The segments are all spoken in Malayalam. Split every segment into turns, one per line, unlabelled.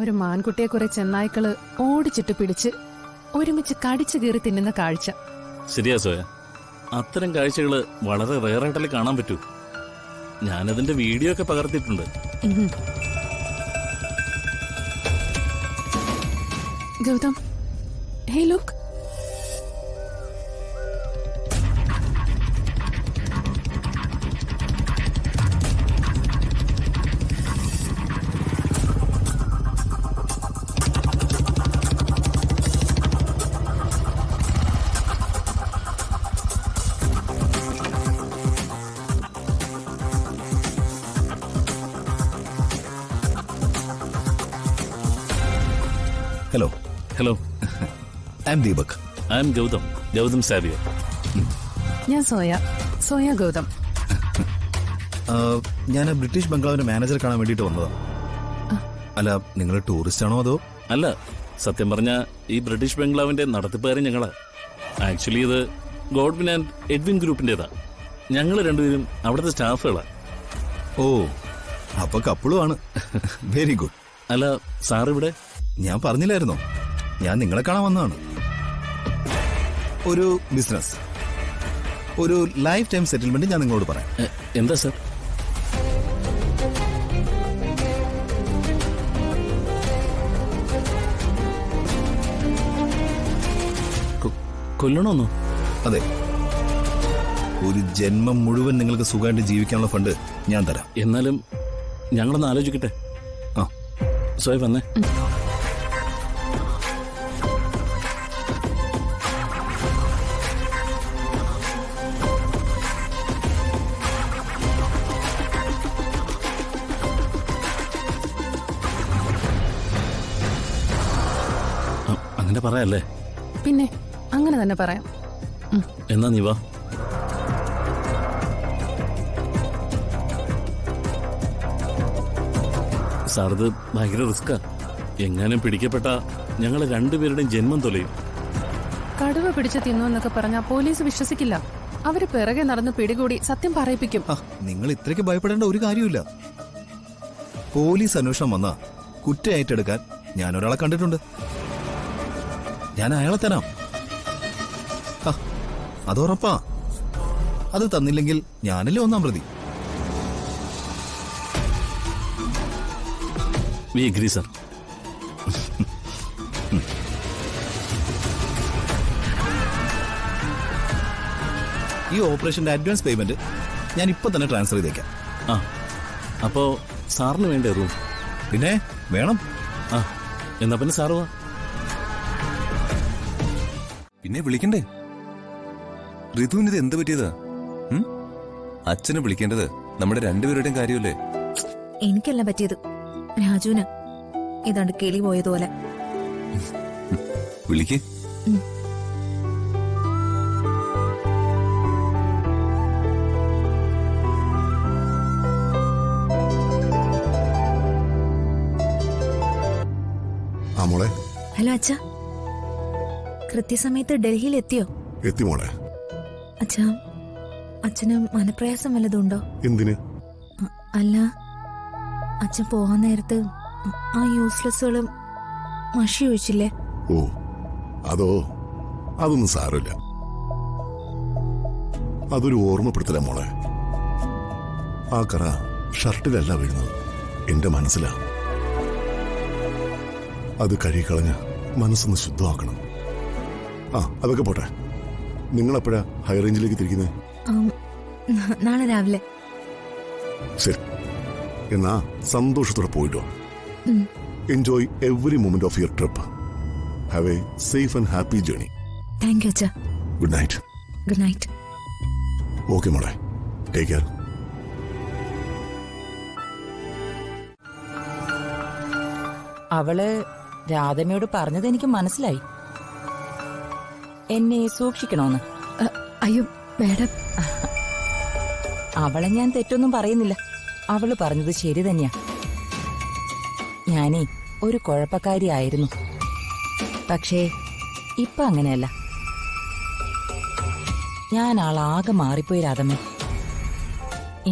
ഒരു മാൻകുട്ടിയെ കുറെ ചെന്നായ്ക്കള് ഓടിച്ചിട്ട് പിടിച്ച് ഒരുമിച്ച് കടിച്ചു കീറി തിന്നുന്ന കാഴ്ച.
ശരിയാ സോയ, അത്തരം കാഴ്ചകള് വളരെ റെയറായിട്ടല്ലേ കാണാൻ പറ്റൂ. ഞാനതിന്റെ വീഡിയോ ഒക്കെ പകർത്തിയിട്ടുണ്ട്.
Gautham, hey look.
Hello.
Hello,
I'm Deepak.
I'm Gautham, Gautham Xavier.
ഞാൻ സോയ ഗൗതം.
ഞാൻ ബ്രിട്ടീഷ് ബംഗ്ലാവിന്റെ മാനേജറെ കാണാൻ വേണ്ടിട്ട് വന്നതാണ്. അല്ല, നിങ്ങൾ ടൂറിസ്റ്റ് ആണോ അതോ?
അല്ല, സത്യം പറഞ്ഞ ഈ ബ്രിട്ടീഷ് ബംഗ്ലാവിന്റെ നടത്തിപ്പുകാരൻ ഞങ്ങളാ. ആക്ച്വലി ഇത് ഗോഡ്വിൻ ആൻഡ് എഡ്വിൻ ഗ്രൂപ്പിന്റേതാ. ഞങ്ങൾ രണ്ടുപേരും അവിടുത്തെ സ്റ്റാഫുകളാ.
ഓ, അപ്പൊ കപ്പിളും ആണ്. Very good.
അല്ല, സാർ ഇവിടെ?
ഞാൻ പറഞ്ഞില്ലായിരുന്നോ, ഞാൻ നിങ്ങളെ കാണാൻ വന്നതാണ്. ഒരു ബിസിനസ്, ഒരു ലൈഫ് ടൈം സെറ്റിൽമെന്റ് ഞാൻ നിങ്ങളോട് പറയാം.
എന്താ സാർ? കൊല്ലണോന്നോ?
അതെ, ഒരു ജന്മം മുഴുവൻ നിങ്ങൾക്ക് സുഖമായിട്ട് ജീവിക്കാനുള്ള ഫണ്ട് ഞാൻ തരാം.
എന്നാലും ഞങ്ങളൊന്ന് ആലോചിക്കട്ടെ.
ആ,
സോയ വന്നേ. അങ്ങനെ പറയാല്ലേ?
പിന്നെ അങ്ങനെ തന്നെ പറയാം.
എന്നാ നീ വാ. സാർ, ഇത് ഭയങ്കര റിസ്ക്കാ. എങ്ങാനും പിടിക്കപ്പെട്ട ഞങ്ങള് രണ്ടുപേരുടെയും ജന്മം തൊലയും.
കടുവ പിടിച്ച് തിന്നു എന്നൊക്കെ പറഞ്ഞാൽ പോലീസ് വിശ്വസിക്കില്ല. അവര് പിറകെ നടന്ന് പിടികൂടി സത്യം പറയിപ്പിക്കും.
നിങ്ങൾ ഇത്രയ്ക്ക് ഭയപ്പെടേണ്ട ഒരു കാര്യമില്ല. പോലീസ് അന്വേഷണം വന്നാ കുറ്റം ഏറ്റെടുക്കാൻ ഞാൻ ഒരാളെ കണ്ടിട്ടുണ്ട്. ഞാൻ അയാളെ തരാം. അതുറപ്പാ. അത് തന്നില്ലെങ്കിൽ ഞാനല്ലേ ഒന്നാം പ്രതി.
We agree sir.
ഈ ഓപ്പറേഷന്റെ അഡ്വാൻസ് പേയ്മെന്റ് ഞാൻ ഇപ്പൊ തന്നെ ട്രാൻസ്ഫർ ചെയ്തേക്കാം.
ആ, അപ്പോ സാറിന് വേണ്ടേ റൂം?
പിന്നെ വേണം.
ആ, എന്നാ പിന്നെ സാറ് വാ.
പിന്നെ വിളിക്കണ്ടേ? ഋതുവിന് ഇത് എന്ത് പറ്റിയതാ? അച്ഛനെ വിളിക്കേണ്ടത് നമ്മുടെ രണ്ടുപേരുടെയും കാര്യമല്ലേ?
എനിക്കല്ല പറ്റിയത്, രാജുവിന്. ഏതാണ്ട് കിളി പോയതുപോലെ.
വിളിക്ക്.
മോളെ.
ഹലോ അച്ഛ, കൃത്യസമയത്ത് ഡൽഹിയിൽ എത്തിയോ?
എത്തി മോളെ.
അച്ഛാ, അച്ഛന് മനപ്രയാസം വല്ലതുണ്ടോ?
എന്തിന്?
അല്ല, അച്ഛൻ പോകാൻ നേരത്ത് ആ യൂസ്ലെസ്സുകളും മഷി ഒഴിച്ചില്ലേ?
ഓ, അതൊന്നും സാരമില്ല. അതൊരു ഓർമ്മപ്പെടുത്തല മോളെ. ആ കറ ഷർട്ടിലല്ല വീഴുന്നത്, എന്റെ മനസ്സിലാ. അത് കഴുകിക്കളഞ്ഞ് മനസ്സൊന്ന് ശുദ്ധമാക്കണം. അതൊക്കെ പോട്ടെ. നിങ്ങളെപ്പോഴാ ഹൈ റേഞ്ചിലേക്ക് തിരിക്കുന്നത്?
നാളെ രാവിലെ.
ശരി, എന്നാ സന്തോഷത്തോടെ പോയിട്ടോ. Enjoy every moment of your trip. Have a safe and happy journey.
Thank you അച്ഛാ.
Good night.
Good night.
Okay മോളെ, ടേക്ക് കെയർ.
അവള് രാധമ്മയോട് പറഞ്ഞത് എനിക്ക് മനസ്സിലായി. എന്നെ സൂക്ഷിക്കണോന്ന്.
അയ്യോ മാഡം,
അവളെ ഞാൻ തെറ്റൊന്നും പറയുന്നില്ല. അവള് പറഞ്ഞത് ശരി തന്നെയാ. ഞാനേ ഒരു കുഴപ്പക്കാരിയായിരുന്നു. പക്ഷേ ഇപ്പൊ അങ്ങനെയല്ല. ഞാൻ ആളാകെ മാറിപ്പോയി രാധമ്മ.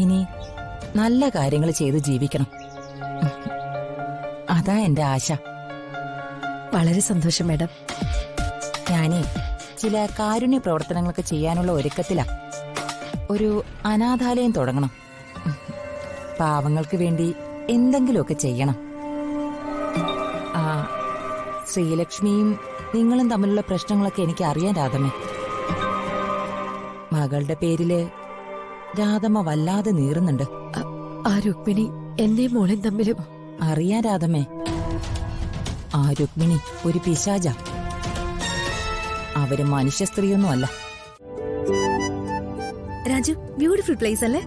ഇനി നല്ല കാര്യങ്ങൾ ചെയ്ത് ജീവിക്കണം. അതാ എന്റെ ആശ.
വളരെ സന്തോഷം മാഡം.
ഞാനേ ചില കാരുണ്യ പ്രവർത്തനങ്ങളൊക്കെ ചെയ്യാനുള്ള ഒരുക്കത്തിലാ. ഒരു അനാഥാലയം തുടങ്ങണം. പാവങ്ങൾക്ക് വേണ്ടി എന്തെങ്കിലുമൊക്കെ ചെയ്യണം. ആ, ശ്രീലക്ഷ്മിയും നിങ്ങളും തമ്മിലുള്ള പ്രശ്നങ്ങളൊക്കെ എനിക്ക് അറിയാൻ രാധമ്മേ. മകളുടെ പേരില് രാധമ്മ വല്ലാതെ നീറുന്നുണ്ട്.
ആ രുക്മിണി എന്നെ മോളും തമ്മിലും.
അറിയാൻ രാധമ്മേ, ആ രുക്മിണി ഒരു പിശാച. അവര് മനുഷ്യ സ്ത്രീയൊന്നും അല്ല.
രാജു, ബ്യൂട്ടിഫുൾ പ്ലേസ് അല്ലേ?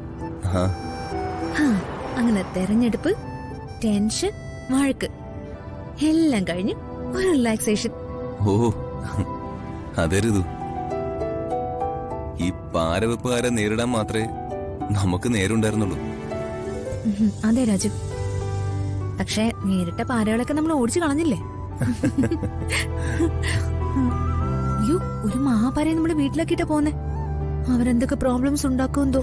ആ,
ഹാ, അങ്ങനെ തെരഞ്ഞെടുപ്പ്, ടെൻഷൻ, വഴക്ക് എല്ലാം കഴിഞ്ഞ് ഒരു റിലാക്സേഷൻ.
ഓ അതെ ഋതു. ഈ പാരവെപ്പുകാരെ നേരിടാൻ മാത്രമേ നമുക്ക് നേരുണ്ടായിരുന്നുള്ളൂ.
അതെ രാജു, പക്ഷേ നേരിട്ട പാരകളൊക്കെ നമ്മൾ ഓടിച്ചു കളഞ്ഞില്ലേ? അയ്യോ, ഒരു മഹാപാരയെ നമ്മുടെ വീട്ടിലാക്കിട്ടാ പോന്നെ. അവരെന്തൊക്കെ പ്രോബ്ലംസ് ഉണ്ടാക്കുമെന്തോ.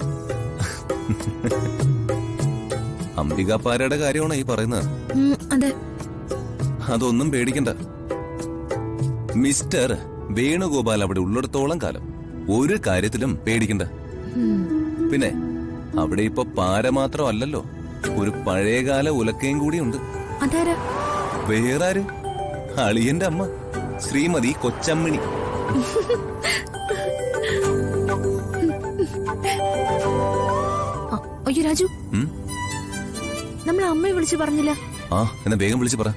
അംബികാപ്പാരയുടെ കാര്യമാണോ ഈ പറയുന്നത്?
അതെ.
അതൊന്നും പേടിക്കണ്ട. മിസ്റ്റർ വേണുഗോപാൽ അവിടെ ഉള്ളിടത്തോളം കാലം ഒരു കാര്യത്തിലും പേടിക്കണ്ട. പിന്നെ അവിടെ ഇപ്പൊ പാര മാത്രമല്ലല്ലോ, ഒരു പഴയകാല ഉലക്കയും കൂടിയുണ്ട്.
അതാരാ?
വേറാര്? അളിയന്റെ അമ്മ ശ്രീമതി കൊച്ചമ്മിണി.
അയ്യോ രാജു,
ഉം?
നമ്മൾ അമ്മയെ വിളിച്ചു പറഞ്ഞില്ല.
ആ, എന്നാ വേഗം വിളിച്ചു പറ.